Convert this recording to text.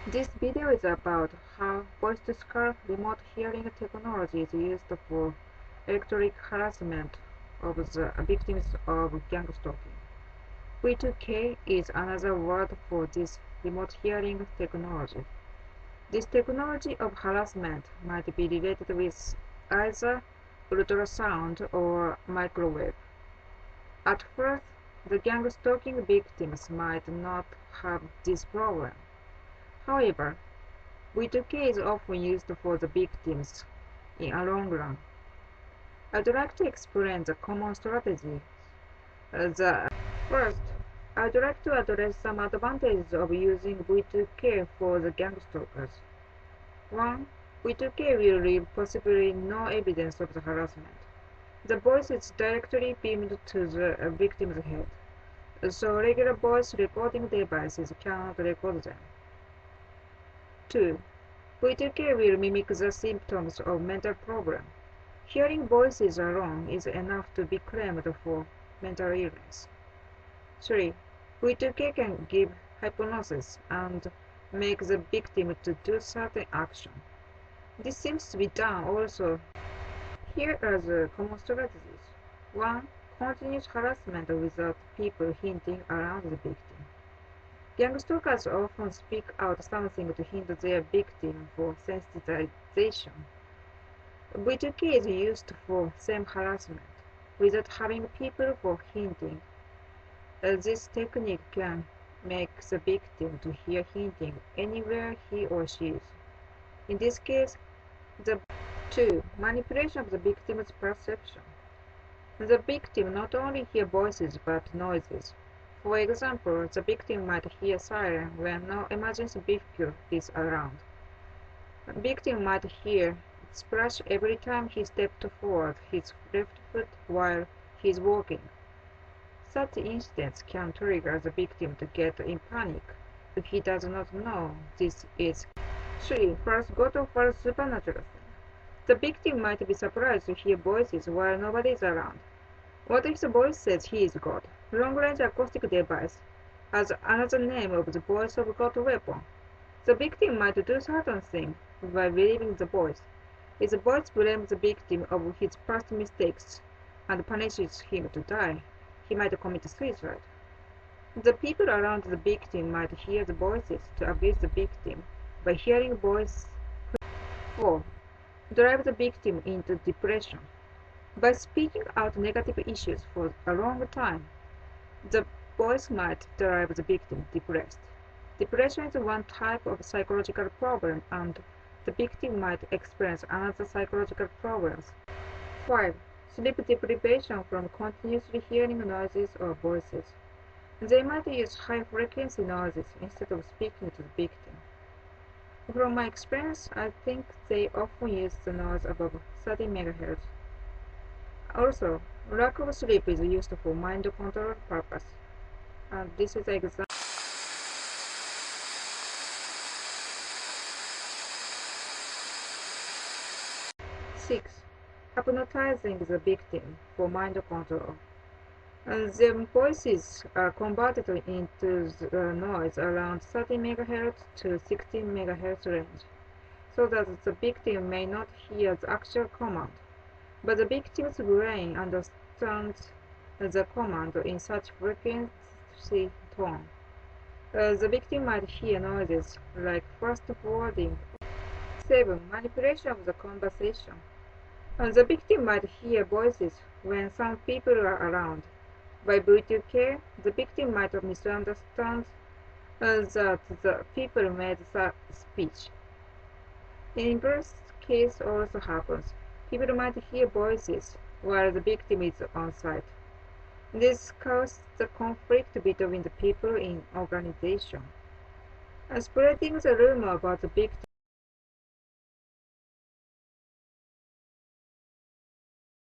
This video is about how voice-to-skull remote hearing technology is used for electronic harassment of the victims of gang stalking. V2K is another word for this remote hearing technology. This technology of harassment might be related with either ultrasound or microwave. At first, the gang stalking victims might not have this problem. However, V2K is often used for the victims in a long run. I'd like to explain the common strategies. First, I'd like to address some advantages of using V2K for the gang stalkers. 1. V2K will leave possibly no evidence of the harassment. The voice is directly beamed to the victim's head, so regular voice recording devices cannot record them. 2. V2K will mimic the symptoms of mental problem. Hearing voices alone is enough to be claimed for mental illness. 3. V2K can give hypnosis and make the victim to do certain action. This seems to be done also. Here are the common strategies. 1. Continuous harassment without people hinting around the victim. Gang stalkers often speak out something to hint their victim for sensitization. V2K is used for same harassment, without having people for hinting. This technique can make the victim to hear hinting anywhere he or she is. In this case, 2. Manipulation of the victim's perception. The victim not only hears voices but noises. For example, the victim might hear siren when no emergency vehicle is around. The victim might hear splash every time he steps forward his left foot while he is walking. Such incidents can trigger the victim to get in panic if he does not know this is. 3. First God offers supernatural thing. The victim might be surprised to hear voices while nobody is around. What if the voice says he is God? Long-range acoustic device has another name of the voice of God weapon. The victim might do certain things by believing the voice. If the voice blames the victim of his past mistakes and punishes him to die, he might commit suicide. The people around the victim might hear the voices to abuse the victim by hearing voice. 4. Drive the victim into depression. By speaking out negative issues for a long time, the voice might drive the victim depressed. Depression is one type of psychological problem, and the victim might experience another psychological problems. 5. Sleep deprivation from continuously hearing noises or voices. They might use high-frequency noises instead of speaking to the victim. From my experience, I think they often use the noise above 30 MHz. Also, lack of sleep is used for mind control purpose. And this is example. 6. Hypnotizing the victim for mind control. And their voices are converted into the noise around 30 MHz to 16 MHz range, so that the victim may not hear the actual command, but the victim's brain understands the command in such frequency tone. The victim might hear noises like fast forwarding. 7. Manipulation of the conversation. The victim might hear voices when some people are around. By V2K, the victim might misunderstand that the people made the speech. An inverse case also happens. People might hear voices while the victim is on site. This causes the conflict between the people in organization, spreading the rumor about the victim.